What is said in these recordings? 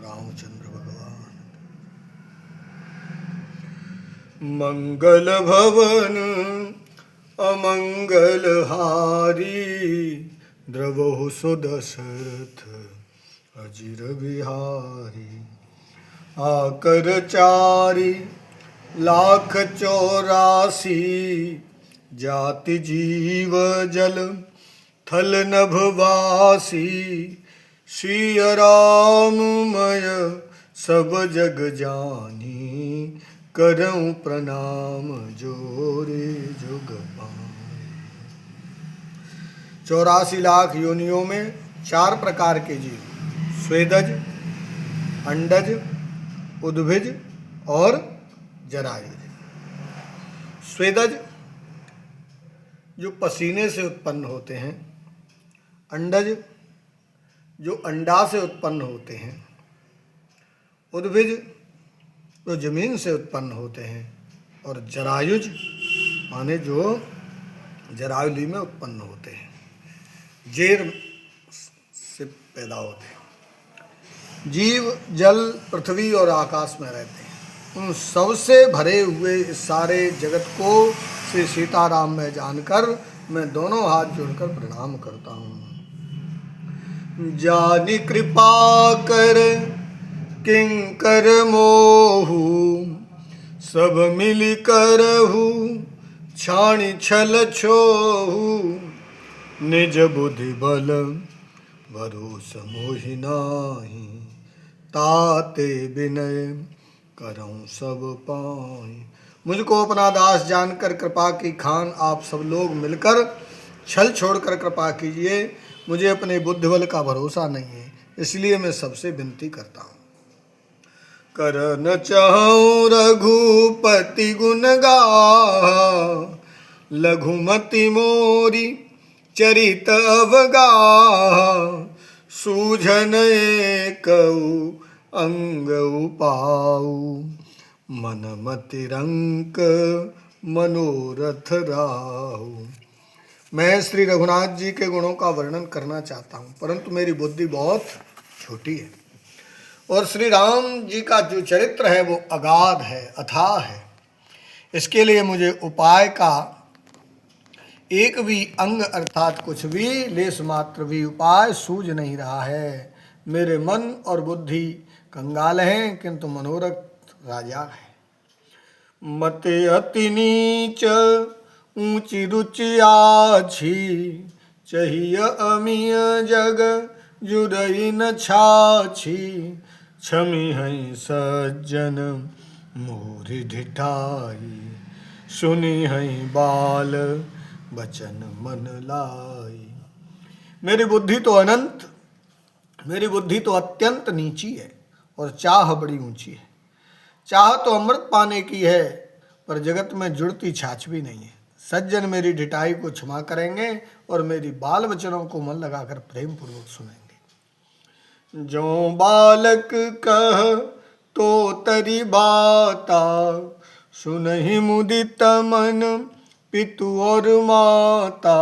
रामचंद्र भगवान। मंगल भवन अमंगल हारी, द्रवहु सुदशरथ अजिर बिहारी। आकर 4,84,000 जाति जीव जल थल नभवासी। श्री राममय सब जग जानी, करऊं प्रणाम जोरे जुग पानी। 84 लाख योनियों में 4 प्रकार के जीव, स्वेदज, अंडज, उद्भिज और जरायुज। स्वेदज जो पसीने से उत्पन्न होते हैं, अंडज जो अंडा से उत्पन्न होते हैं, उद्भिज जो जमीन से उत्पन्न होते हैं, और जरायुज माने जो जरायुली में उत्पन्न होते हैं, जेर से पैदा होते हैं। जीव जल, पृथ्वी और आकाश में रहते हैं। उन सबसे भरे हुए इस सारे जगत को श्री सीताराम में जानकर मैं दोनों हाथ जोड़कर प्रणाम करता हूँ। जानि कृपा कर किंकर मोहु, सब मिलि करहु छाणि छल छोहु। निज बुद्धि बल भरोस मोहि नाहि, ताते विनय करऊं सब पाहि। मुझको अपना दास जानकर कृपा की खान आप सब लोग मिलकर छल छोड़कर कृपा कीजिए। मुझे अपने बुद्धि बल का भरोसा नहीं है, इसलिए मैं सबसे विनती करता हूँ। कर न चाहूं रघुपति गुण गाहा, लघुमति मोरी चरित अवगाहा। सूझन एकउ अंग उपाऊ, मन मति रंक मनोरथ राहु। मैं श्री रघुनाथ जी के गुणों का वर्णन करना चाहता हूँ, परंतु मेरी बुद्धि बहुत छोटी है, और श्री राम जी का जो चरित्र है वो अगाध है, अथाह है। इसके लिए मुझे उपाय का एक भी अंग अर्थात कुछ भी लेश मात्र भी उपाय सूझ नहीं रहा है। मेरे मन और बुद्धि कंगाल हैं, किंतु मनोरथ राजा है। मते अति नीच ऊंची रुचि आछी, चाहिए अमीय जग जुरई न छाछी। क्षमी हैं सज्जन मोरि ढिठाई, सुनी हैं बाल बचन मन लाई। मेरी बुद्धि तो अत्यंत नीची है, और चाह बड़ी ऊंची है। चाह तो अमृत पाने की है, पर जगत में जुड़ती छाछ भी नहीं है। सज्जन मेरी ढिठाई को क्षमा करेंगे और मेरी बाल वचनों को मन लगाकर प्रेम पूर्वक सुनेंगे। जो बालक कह तो तरी बाता, सुनहि मुदित मन पितु और माता।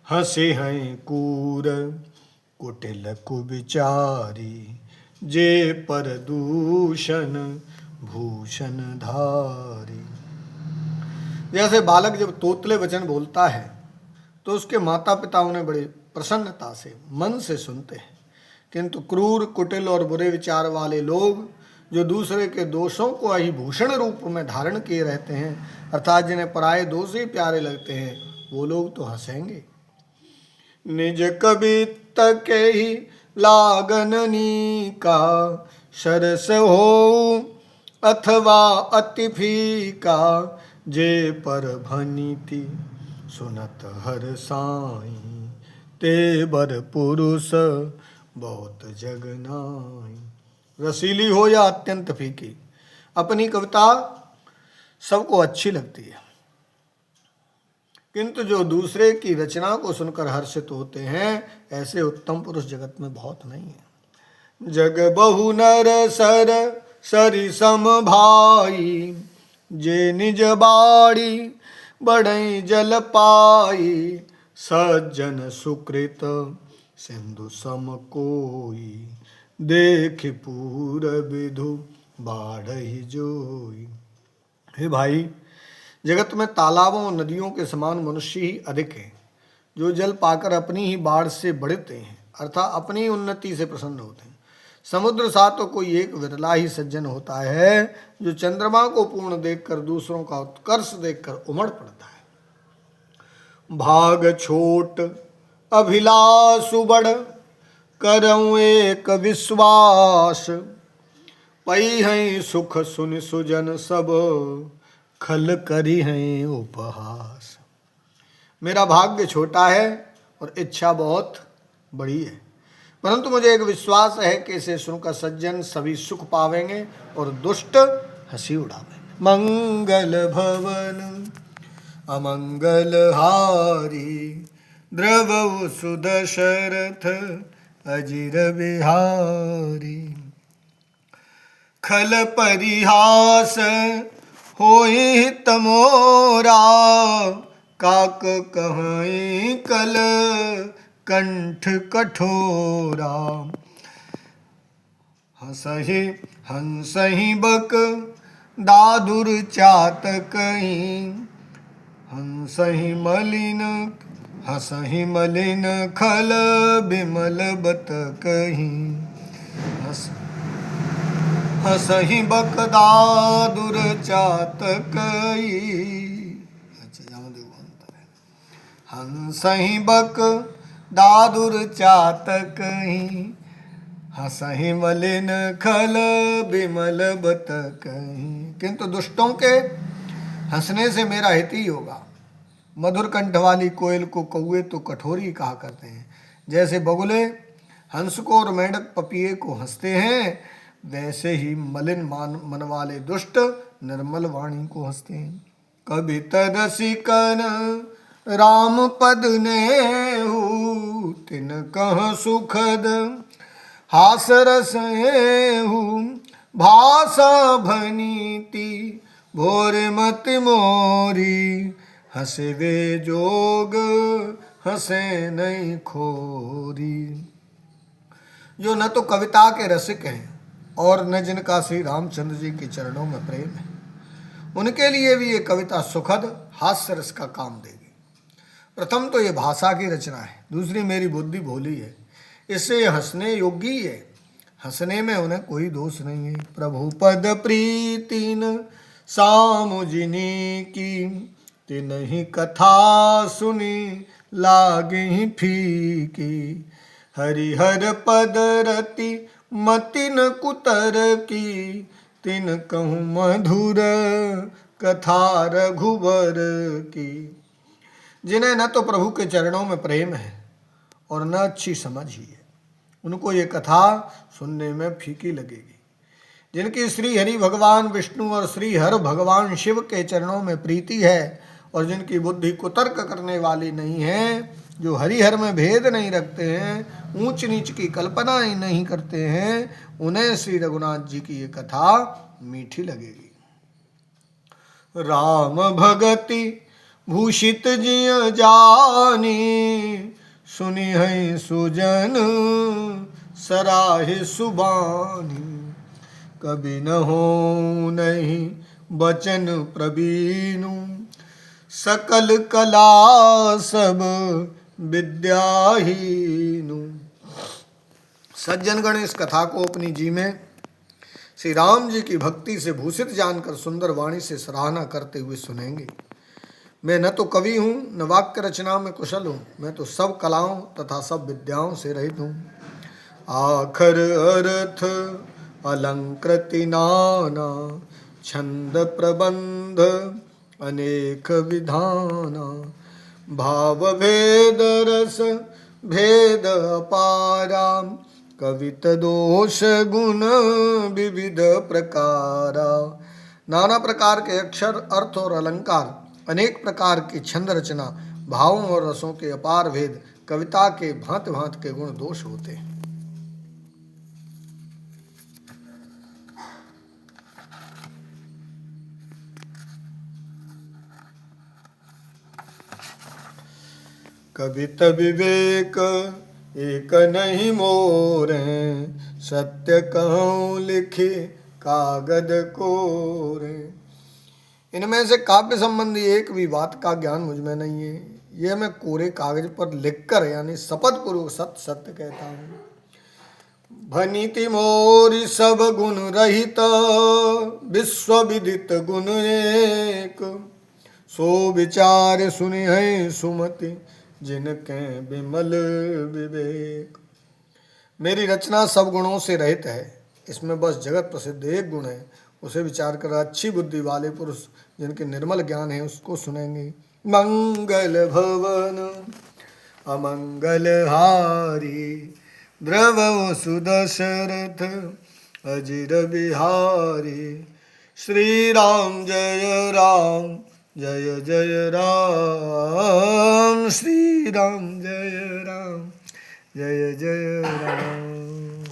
हंसे हैं कूर कुटिल कुविचारी, जे पर दूषण भूषण धारी। जैसे बालक जब तोतले वचन बोलता है तो उसके माता पिता उन्हें बड़े प्रसन्नता से मन से सुनते हैं, किंतु क्रूर कुटिल और बुरे विचार वाले लोग जो दूसरे के दोषों को ही भूषण रूप में धारण किए रहते हैं, अर्थात जिन्हें पराये दोष ही प्यारे लगते हैं, वो लोग तो हंसेंगे। निज कवित के ही लागननी का, सरस हो अथवा अति फीका। जे पर भनीति सुनत हर साई, ते बर पुरुष बहुत जग नाई। रसीली हो या अत्यंत फीकी, अपनी कविता सबको अच्छी लगती है, किंतु जो दूसरे की रचना को सुनकर हर्षित होते हैं, ऐसे उत्तम पुरुष जगत में बहुत नहीं है। जग बहु नर सर सरि सम भाई, जे निज बाड़ी बढ़ई जल पाई। सज्जन सुकृत सिंधु सम कोई, देख पूरब विधु बाढ़हि जोई। हे भाई, जगत में तालाबों और नदियों के समान मनुष्य ही अधिक हैं, जो जल पाकर अपनी ही बाढ़ से बढ़ते हैं, अर्थात अपनी उन्नति से प्रसन्न होते हैं। समुद्र सा तो कोई एक विरला ही सज्जन होता है जो चंद्रमा को पूर्ण देखकर दूसरों का उत्कर्ष देखकर उमड़ पड़ता है। भाग छोट अभिलाषु बड़, करऊं एक विश्वास, पई हैं सुख सुन सुजन सब, खल करी हैं उपहास। मेरा भाग्य छोटा है और इच्छा बहुत बड़ी है, परंतु मुझे एक विश्वास है कि इसे सुनकर सज्जन सभी सुख पावेंगे और दुष्ट हंसी उड़ावेंगे। मंगल भवन अमंगल हारी, द्रवउ सुदशरथ अजिर बिहारी। खल परिहास होई तमोरा, काक कहीं कल कंठ कठोरा। हंसहि हंसहि बक दादुर चातकहीं, हंसहि मलिन हंसहि मलिन खल बिमल बतकहीं। हंसहि बक दादुर चातकहीं, हंसहि बक दादुर चातकहीं, हंसहि मलिन खल बिमल बतकहीं। किंतु दुष्टों के हंसने से मेरा हित ही होगा। मधुर कंठ वाली कोयल को कौए तो कठोरी कहा करते हैं, जैसे बगुले हंस को और मेंढक पपिए को हंसते हैं, वैसे ही मलिन मन वाले दुष्ट निर्मल वाणी को हंसते हैं। कभी तदसिकन राम पद नेहु, तिन कह सुखद हास रस हेहु। भाषा भनीति भोर मति मोरी, हंसे वे जोग हंसे नहीं खोरी। जो न तो कविता के रसिक हैं और न जिनका श्री रामचंद्र जी के चरणों में प्रेम है, उनके लिए भी ये कविता सुखद हास्य रस का काम देगी। प्रथम तो ये भाषा की रचना है, दूसरी मेरी बुद्धि भोली है, इससे ये हंसने योग्य ही है। हंसने में उन्हें कोई दोष नहीं है। प्रभु पद प्रीतिन सामुजिनी की, तिनहि कथा सुनी लागी फीकी। हरिहर पद रति मतिन कुतर की, तिन कहूँ मधुर कथा रघुबर की। जिन्हें न तो प्रभु के चरणों में प्रेम है और न अच्छी समझ ही है, उनको ये कथा सुनने में फीकी लगेगी। जिनकी श्री हरि भगवान विष्णु और श्री हर भगवान शिव के चरणों में प्रीति है और जिनकी बुद्धि कुतर्क करने वाली नहीं है, जो हरिहर में भेद नहीं रखते हैं, ऊंच नीच की कल्पना ही नहीं करते हैं, उन्हें श्री रघुनाथ जी की ये कथा मीठी लगेगी। राम भगति भूषित जिय जानी, सुनी है सुजन सराहे सुबानी। कभी न हो नहीं बचन प्रवीणु, सकल कला सब विद्याहीनु। सज्जनगण इस कथा को अपनी जी में श्री राम जी की भक्ति से भूषित जानकर सुंदर वाणी से सराहना करते हुए सुनेंगे। मैं न तो कवि हूँ, न वाक्य रचना में कुशल हूँ, मैं तो सब कलाओं तथा सब विद्याओं से रहित हूँ। आखर अर्थ अलंकृति नाना, छंद प्रबंध अनेक विधाना। भाव भेद रस भेद अपारा, कवित दोष गुण विविध प्रकारा। नाना प्रकार के अक्षर, अर्थ और अलंकार, अनेक प्रकार की छंद रचना, भावों और रसों के अपार भेद, कविता के भांति भांति के गुण दोष होते हैं। कवित विवेक एक नहीं मोरे, सत्य कहूँ लिखे कागद कोरे। इनमें से काव्य संबंधी एक भी बात का ज्ञान मुझ में नहीं है, यह मैं कोरे कागज पर लिखकर यानी शपथ पूर्वक सत्य सत्य कहता हूँ। भनिति मोरि सब गुण रहित, विश्व विदित गुण एक, सो विचार सुनि है सुमति, जिनके विमल विवेक। मेरी रचना सब गुणों से रहित है, इसमें बस जगत प्रसिद्ध एक गुण है, उसे विचार कर अच्छी बुद्धि वाले पुरुष जिनके निर्मल ज्ञान है उसको सुनेंगे। मंगल भवन अमंगल हारी, द्रवो सुदशरथ अजिर बिहारी। श्री राम जय राम जय जय राम, श्री राम जय राम जय जय राम।